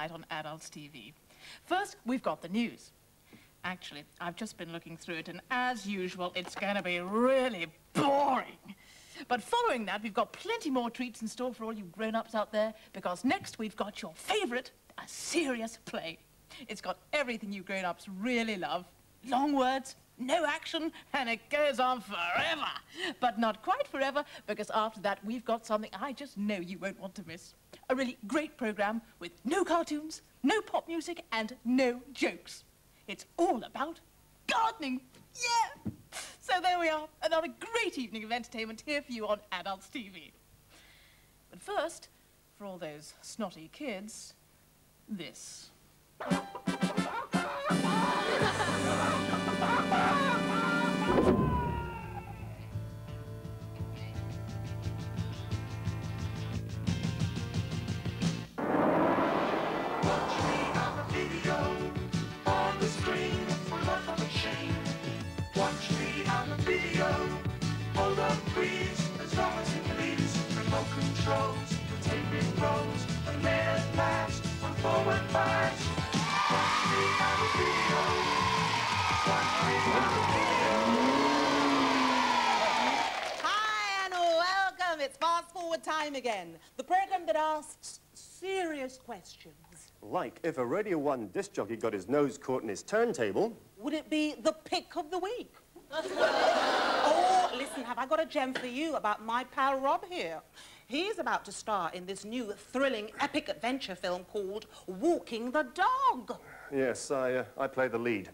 on Adults TV. First, we've got the news. Actually, I've just been looking through it, and as usual, it's going to be really boring. But following that, we've got plenty more treats in store for all you grown-ups out there, because next we've got your favourite, a serious play. It's got everything you grown-ups really love. Long words, no action, and it goes on forever. But not quite forever, because after that, we've got something I just know you won't want to miss. A really great programme with no cartoons, no pop music, and no jokes. It's all about gardening. Yeah! So there we are, another great evening of entertainment here for you on Adults TV. But first, for all those snotty kids, this. Hi and welcome. It's Fast Forward Time again. The program that asks serious questions. Like if a Radio 1 disc jockey got his nose caught in his turntable. Would it be the pick of the week? Oh, listen, have I got a gem for you about my pal Rob here? He's about to star in this new thrilling epic adventure film called Walking the Dog. Yes, I play the lead.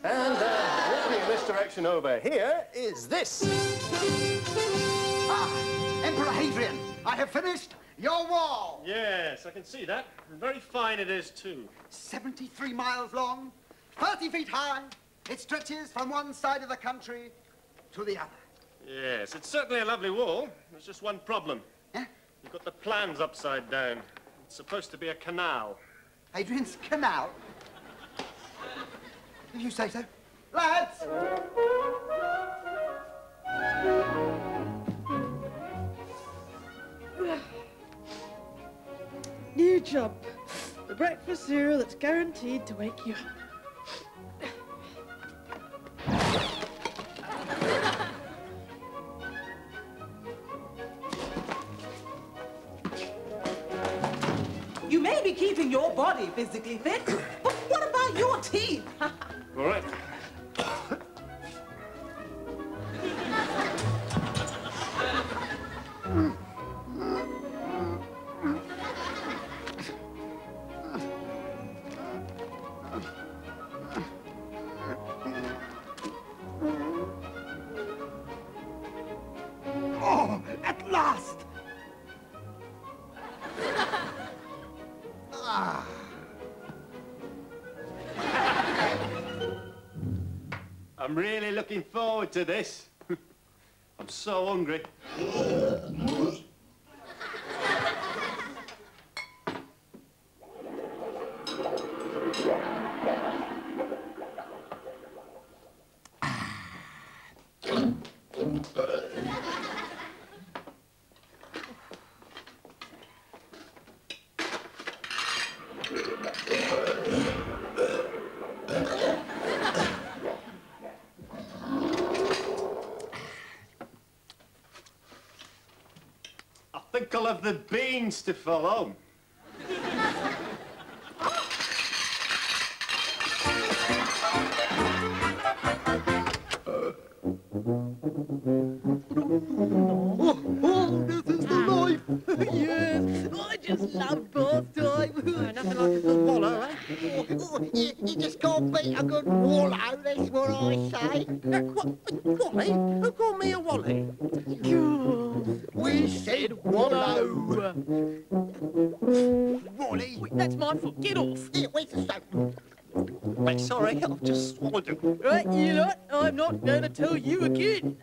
And walking in this direction over here is this. Ah, Emperor Hadrian, I have finished your wall. Yes, I can see that. Very fine it is, too. 73 miles long, 30 feet high. It stretches from one side of the country to the other. Yes, it's certainly a lovely wall. There's just one problem. Eh? You've got the plans upside down. It's supposed to be a canal. Hadrian's Canal? If you say so. Lads! New job. The breakfast cereal that's guaranteed to wake you up. You may be keeping your body physically fit, but what about your teeth? All right. Oh, at last! Ah. I'm really looking forward to this. I'm so hungry. I think I'll have the beans to follow. Oh, this is the life! Yes, I just love bath time. Nothing like a good wallow, eh? You just can't beat a good wallow, that's what I say. Wally? Who called me a Wally? We said wallow. Wally. Wait, that's my foot. Get off. Here, wait a second. Wait, sorry, I've just swallowed it. Right, you know what? I'm not going to tell you again.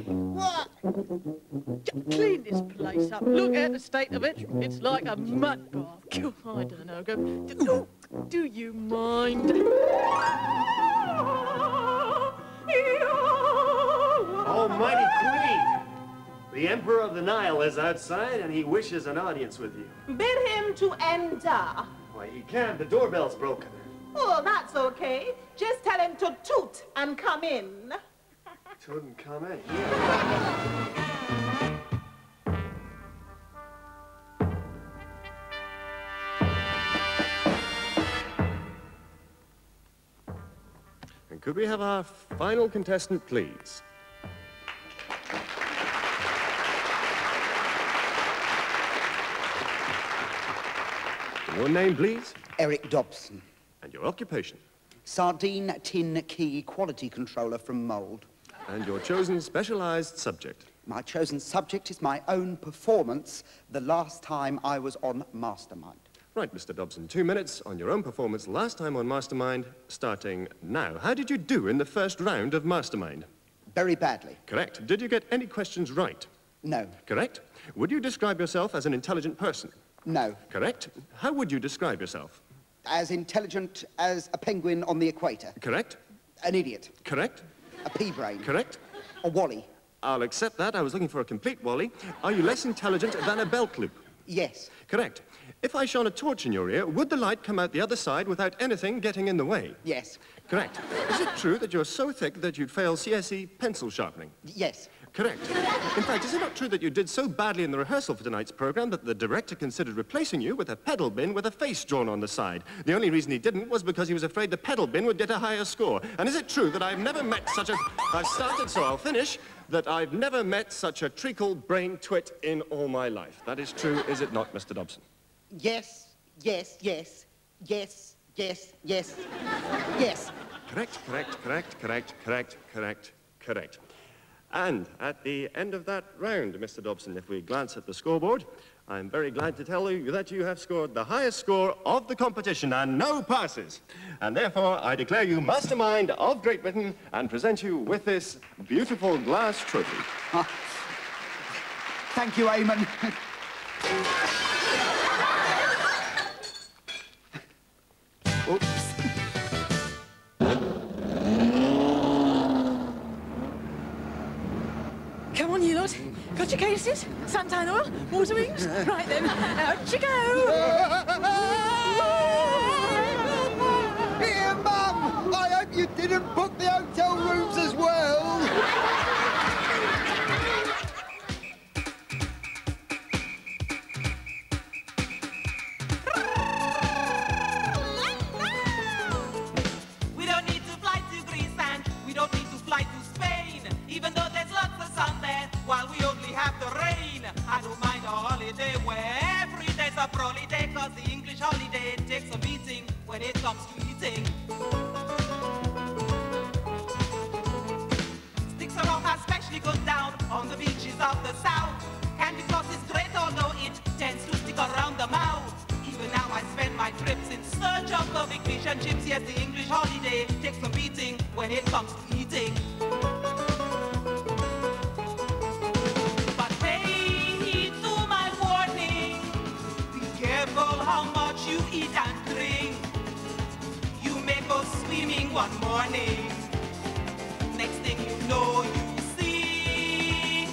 What? Just clean this place up. Look at the state of it. It's like a mud bath. I don't know. Do you mind? Almighty Queen! The Emperor of the Nile is outside and he wishes an audience with you. Bid him to enter. Why, he can't. The doorbell's broken. Oh, that's okay. Just tell him to toot and come in. Toot and come in. And could we have our final contestant, please? Your name, please? Eric Dobson. And your occupation? Sardine tin key quality controller from Mould. And your chosen specialized subject? My chosen subject is my own performance the last time I was on Mastermind. Right, Mr. Dobson, 2 minutes on your own performance last time on Mastermind, starting now. How did you do in the first round of Mastermind? Very badly. Correct. Did you get any questions right? No. Correct. Would you describe yourself as an intelligent person? No. Correct. How would you describe yourself? As intelligent as a penguin on the equator. Correct. An idiot. Correct. A pea-brain. Correct. A wally. I'll accept that. I was looking for a complete wally. Are you less intelligent than a belt loop? Yes. Correct. If I shone a torch in your ear, would the light come out the other side without anything getting in the way? Yes. Correct. Is it true that you're so thick that you'd fail CSE pencil sharpening? Yes. Correct. In fact, is it not true that you did so badly in the rehearsal for tonight's program that the director considered replacing you with a pedal bin with a face drawn on the side? The only reason he didn't was because he was afraid the pedal bin would get a higher score. And is it true that I've never met such a... I've started, so I'll finish. That I've never met such a treacle brain twit in all my life. That is true, is it not, Mr. Dobson? Yes. Yes. Yes. Yes. Yes. Yes. Yes. Correct, correct, correct, correct, correct, correct, correct. And at the end of that round, Mr. Dobson, if we glance at the scoreboard, I'm very glad to tell you that you have scored the highest score of the competition and no passes. And therefore, I declare you Mastermind of Great Britain and present you with this beautiful glass trophy. Thank you, Eamon. Oops. Come on, you lot. Got your cases? Suntan oil? Water wings? Right then, out you go! Here, Mum! I hope you didn't book the hotel rooms as well. We don't need to fly to Greece and we don't need to fly to Spain, even though there's lots of sun there, while we only have the rain. I don't mind a holiday where every day's a holiday, cause the English holiday takes a beating when it comes to eating. Sticks are off especially good down on the beaches of the south. Candy floss is great, although it tends to stick around the mouth. Even now I spend my trips in search of the big fish and chips. Yes, the English holiday takes a beating when it comes to eating. But pay heed to my warning. Be careful how much you eat and drink. You may go swimming one morning. Next thing you know, you see.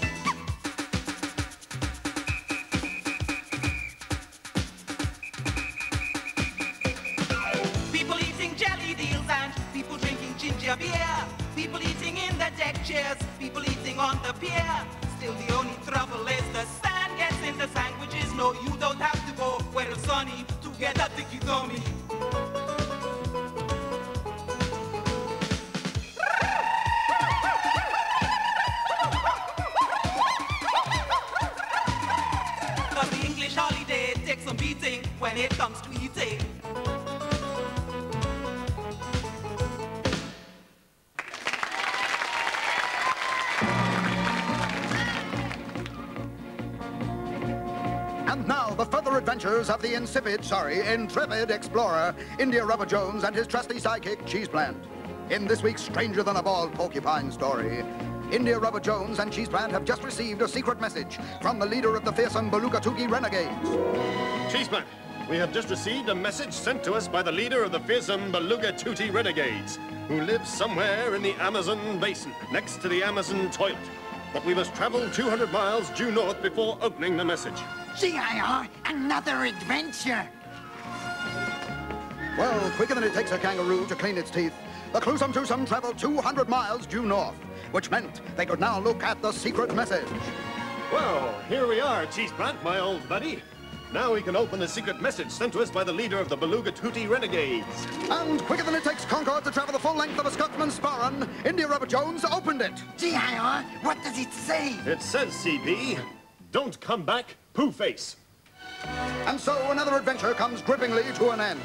People eating jelly deals and people drinking ginger beer. People eating in the deck chairs, people eating on the pier. Still the only trouble is the sand gets in the sandwiches. No, you don't have to go where it's sunny to get a sticky tummy. Cause the English holiday takes some beating when it comes to eating. And now, the further adventures of the intrepid explorer, India Rubber Jones and his trusty sidekick, Cheese Plant. In this week's Stranger Than a Bald Porcupine story, India Rubber Jones and Cheese Plant have just received a secret message from the leader of the fearsome Beluga Tuki renegades. Cheese Plant, we have just received a message sent to us by the leader of the fearsome Beluga Tuki renegades, who lives somewhere in the Amazon basin, next to the Amazon toilet. But we must travel 200 miles due north before opening the message. CIR, another adventure. Well, quicker than it takes a kangaroo to clean its teeth, the Cloosum Twosum traveled 200 miles due north, which meant they could now look at the secret message. Well, here we are, Cheese Plant, my old buddy. Now we can open the secret message sent to us by the leader of the Beluga Tootie Renegades. And quicker than it takes Concord to travel the full length of a Scotsman's sporran, India Rubber Jones opened it. Gee, what does it say? It says, CP, don't come back, Pooh-Face. And so another adventure comes grippingly to an end.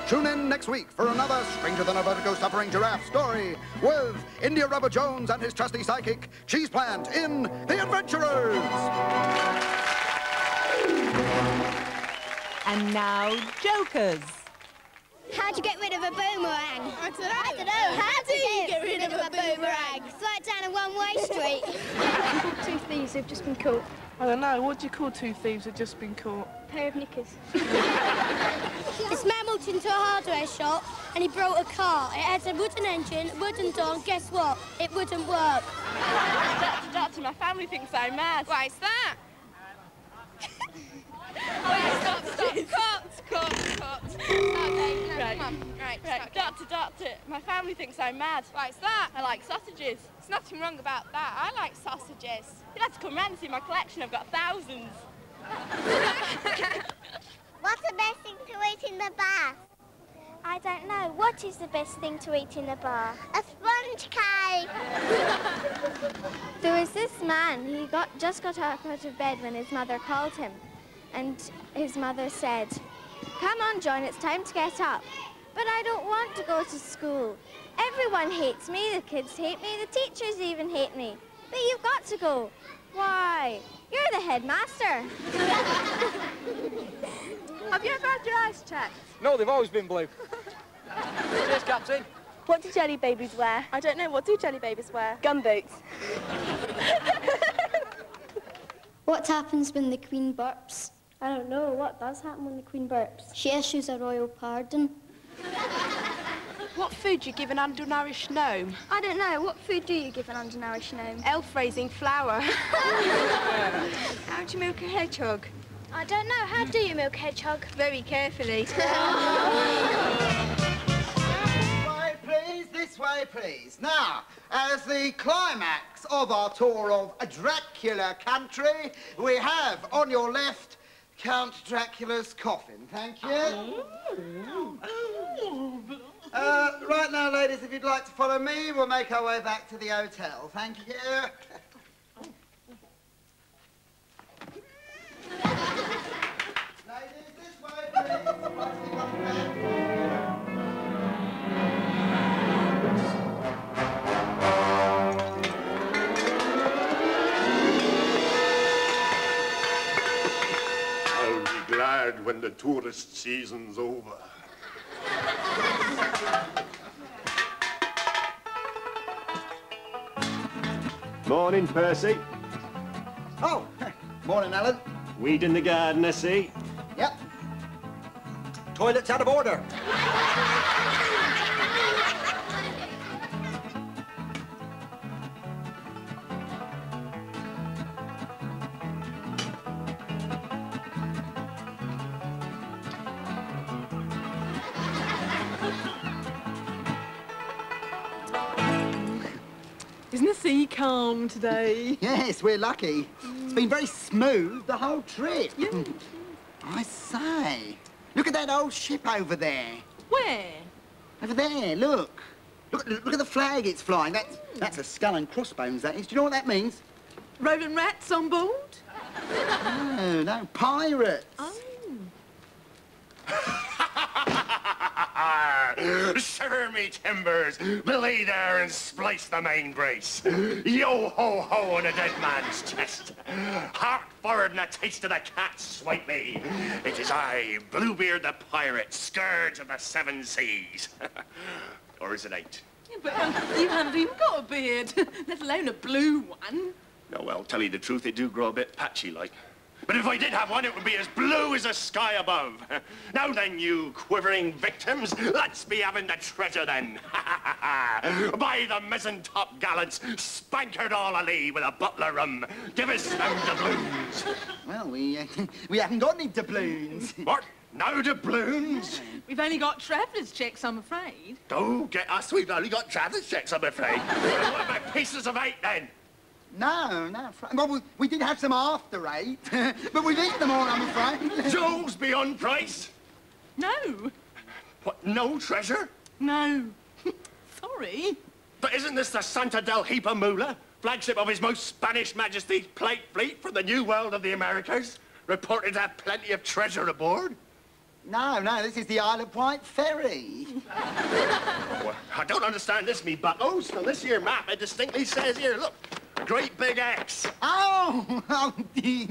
Tune in next week for another stranger-than-a-vertigo-suffering giraffe story with India Rubber Jones and his trusty sidekick, Cheese Plant, in The Adventurers. And now, Jokers. How'd you get rid of a boomerang? I don't know. How do you get rid of a boomerang? Right down a one-way street. Two thieves have just been caught. I don't know. What do you call two thieves who've just been caught? Pair of knickers. This man walked into a hardware shop and he brought a car. It had a wooden engine, wooden door, and guess what? It wouldn't work. Doctor, my family thinks I'm mad. Why is that? Stop. Cut. Okay, no, Right. come on. Right. Doctor, my family thinks I'm mad. Why is that? I like sausages. There's nothing wrong about that. I like sausages. You'd have to come round and see my collection. I've got thousands. What's the best thing to eat in the bath? I don't know. What is the best thing to eat in the bar? A sponge cake. There was this man. He just got out of bed when his mother called him. And his mother said, "Come on, John, it's time to get up." "But I don't want to go to school. Everyone hates me. The kids hate me. The teachers even hate me. But you've got to go." "Why? You're the headmaster." Have you ever had your eyes checked? No, they've always been blue. Cheers, Captain. What do jelly babies wear? I don't know. What do jelly babies wear? Gumboots. What happens when the Queen burps? I don't know. What does happen when the Queen burps? She issues a royal pardon. What food do you give an undernourished gnome? I don't know. What food do you give an undernourished gnome? Elf raising flour. How do you milk a hedgehog? I don't know. How do you milk a hedgehog? Very carefully. This way, please. Now, as the climax of our tour of Dracula country, we have on your left Count Dracula's coffin. Thank you. Right now, ladies, if you'd like to follow me, we'll make our way back to the hotel. Thank you. Ladies, this way, please. I'll be glad when the tourist season's over. Morning, Percy. Oh, morning, Alan. Weed in the garden, I see. Yep. Toilet's out of order. Isn't the sea calm today? Yes, we're lucky. It's been very smooth the whole trip. Yeah. I say, look at that old ship over there. Where? Over there, look. Look at the flag it's flying. That's a skull and crossbones, that is. Do you know what that means? Rolling rats on board? No, pirates. Oh. Shiver me timbers, belay there and splice the main brace. Yo-ho-ho on a dead man's chest. Hark forward and a taste of the cat's swipe me. It is I, Bluebeard the pirate, scourge of the seven seas. Or is it ain't? Yeah, but you haven't even got a beard, let alone a blue one. No, well, tell you the truth, they do grow a bit patchy like. But if I did have one, it would be as blue as the sky above. Now then, you quivering victims, let's be having the treasure then. By the mizzen top gallants, spankered all a lee with a bottle of rum. Give us them doubloons. Well, we haven't got any doubloons. What? No doubloons? We've only got traveller's checks, I'm afraid. Don't get us, we've only got traveller's checks, I'm afraid. What about pieces of 8, then? No. Well, we did have some after 8, but we've eaten them all, I'm afraid. Jewels beyond price? No. What, no treasure? No. Sorry. But isn't this the Santa del Hipamula, flagship of His Most Spanish Majesty's plate fleet from the New World of the Americas, reported to have plenty of treasure aboard? No, this is the Isle of Wight ferry. Well, I don't understand this, me buckos. Now, this here map, it distinctly says here, look, a great big X. Oh, is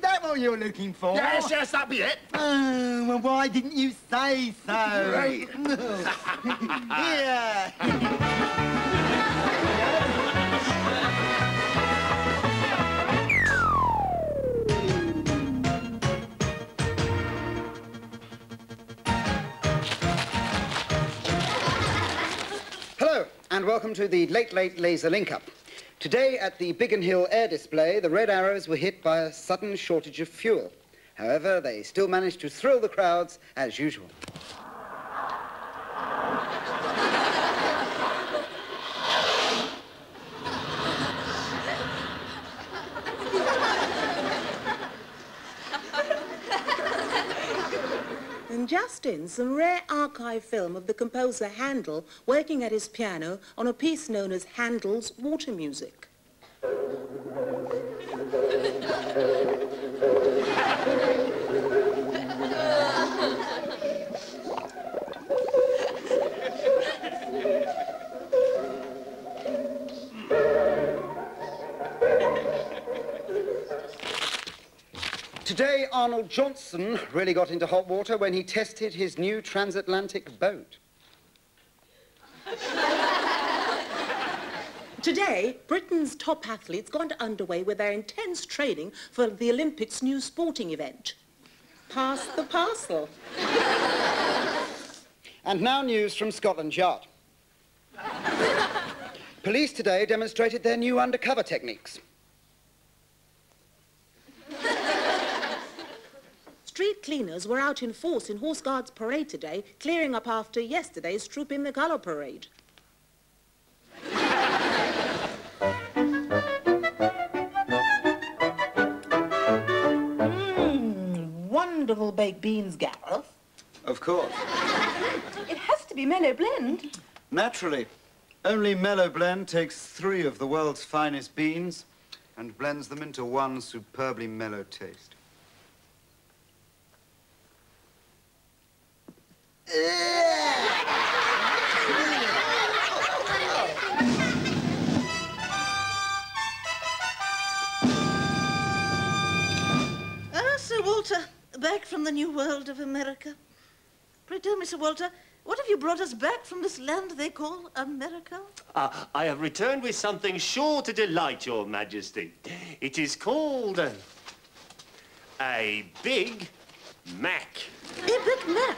that what you're looking for? Yes, that be it. Oh, well, why didn't you say so? Right. Here. Hello, and welcome to the Late Late Laser Link-Up. Today, at the Biggin Hill Air Display, the Red Arrows were hit by a sudden shortage of fuel. However, they still managed to thrill the crowds as usual. And just in, some rare archive film of the composer Handel working at his piano on a piece known as Handel's Water Music. Today, Arnold Johnson really got into hot water when he tested his new transatlantic boat. Today, Britain's top athletes got underway with their intense training for the Olympics' new sporting event. Pass the parcel. And now news from Scotland Yard. Police today demonstrated their new undercover techniques. Street cleaners were out in force in Horse Guards Parade today, clearing up after yesterday's Troop in the Colour Parade. Wonderful baked beans, Gareth. Of course. It has to be mellow blend. Naturally. Only Mellow Blend takes 3 of the world's finest beans and blends them into one superbly mellow taste. Sir Walter, back from the New World of America. Pray tell me, Sir Walter, what have you brought us back from this land they call America? I have returned with something sure to delight your Majesty. It is called a Big Mac. A Big Mac?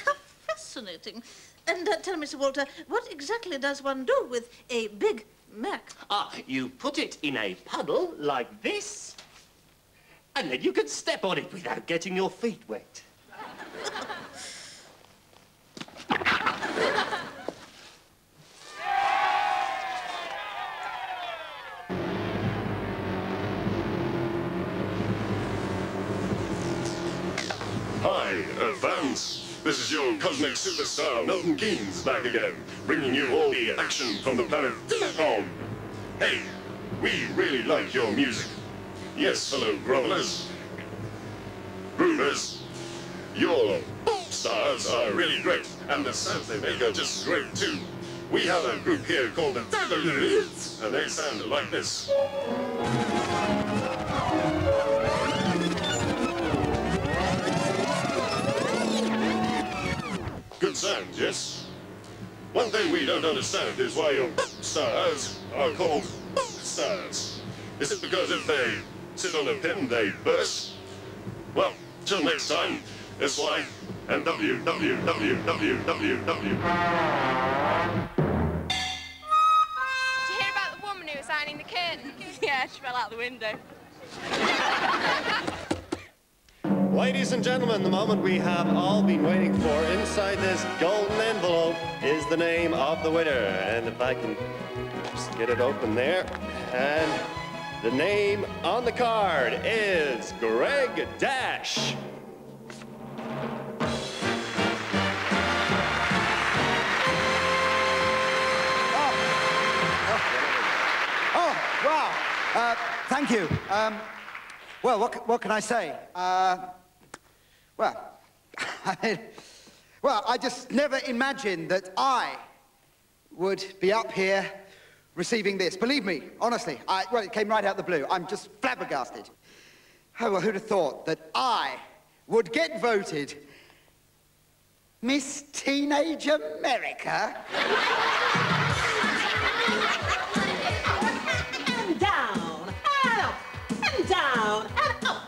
How fascinating. And tell me, Sir Walter, what exactly does one do with a Big Mac? You put it in a puddle like this, and then you can step on it without getting your feet wet. Hi, advance. This is your cosmic superstar, Milton Keynes, back again, bringing you all the action from the planet Home. Hey, we really like your music. Yes, hello, grovelers. Groovers. Your stars are really great, and the sounds they make are just great, too. We have a group here called the Feathers, and they sound like this. Good sound, yes? One thing we don't understand is why your stars are called stars. Is it because if they sit on a pin, they burst? Well, till next time, SY and WWWWWW. Did you hear about the woman who was signing the curtains? Yeah, she fell out the window. Ladies and gentlemen, the moment we have all been waiting for, inside this golden envelope is the name of the winner. And if I can just get it open there. And the name on the card is Greg Dash. Oh, wow. Thank you. Well, what can I say? Well, I just never imagined that I would be up here receiving this. Believe me, honestly, well, it came right out of the blue. I'm just flabbergasted. Oh, well, who'd have thought that I would get voted Miss Teenage America? And down, and up, and down, and up,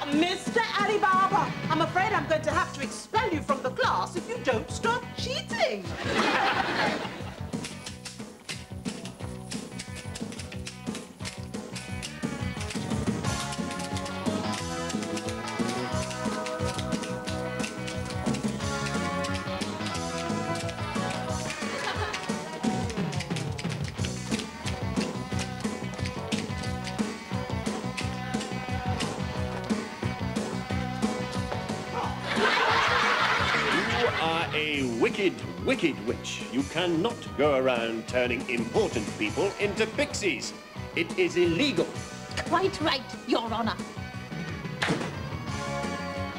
and Mr. Alibaba, I'm afraid I'm going to have to expel you from the class if you don't stop cheating. A wicked, wicked witch. You cannot go around turning important people into pixies. It is illegal. Quite right, Your Honor.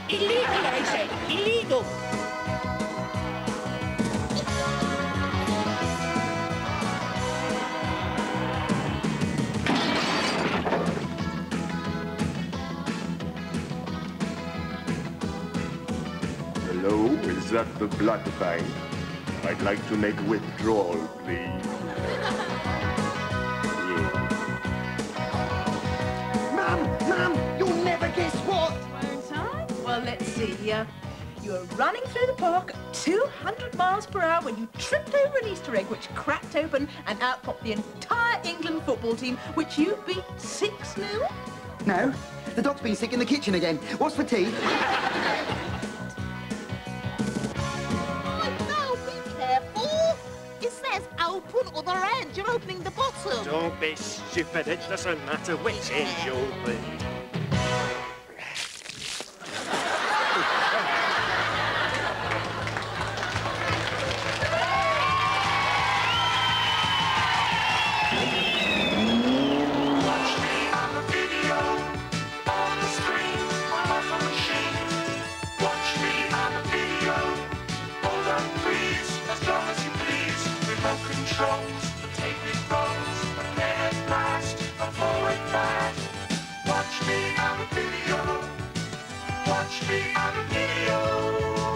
Illegal, I say. Illegal. Hello, is that the blood bank? I'd like to make a withdrawal, please. Mum, you'll never guess what. Won't I? Well, let's see. You were running through the park at 200 miles per hour when you tripped over an Easter egg which cracked open and out popped the entire England football team, which you beat 6-0? No, the dog's been sick in the kitchen again. What's for tea? Open other end. You're opening the bottom. Don't be stupid. It doesn't matter which end you open. Watch me on a video.